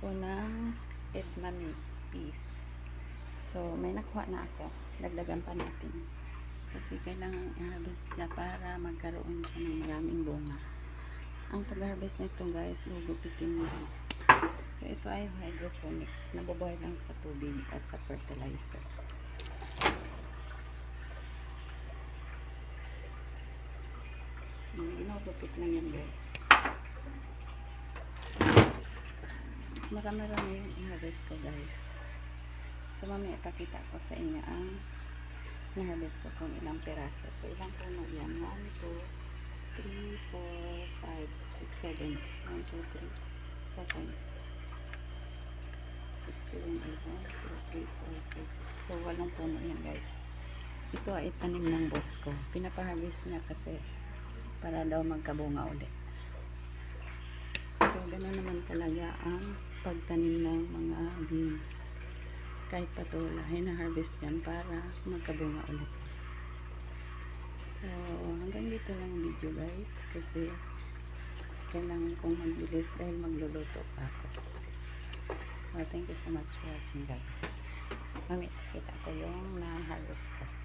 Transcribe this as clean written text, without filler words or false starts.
ako ng edamame peas. So, may nakuha na ako. Dagdagan pa natin. Kasi kailangan i-harvest siya para magkaroon siya ng maraming bunga. Ang pag-harvest nito guys, gugupitin mo. So, ito ay hydroponics. Nabubuhay lang sa tubig at sa fertilizer. Ginugupit lang yan guys. Marami-rami yung i-harvest ko guys. So mamaya ipakita ko sa inyo ang na-harvest ko kung ilang piraso. So ilang puno yan? 1, 2, 3, 4, 5, 6, 7 1, 2, 3, 4, 5 6, 7, 8 1, 2, 3, 4, 5, 6 So walong puno yan guys. Ito ay tanim ng boss ko. Pinapa-harvest niya kasi para daw magkabunga ulit. So ganoon naman talaga ang pagtanim ng mga beans. Kahit patula, hina-harvest yan para magkabunga ulit. So hanggang dito lang ang video guys, kasi kailangan kong magbilis dahil magluluto pa ako. So thank you so much for watching guys. Mamaya kita ko yung na-harvest ko.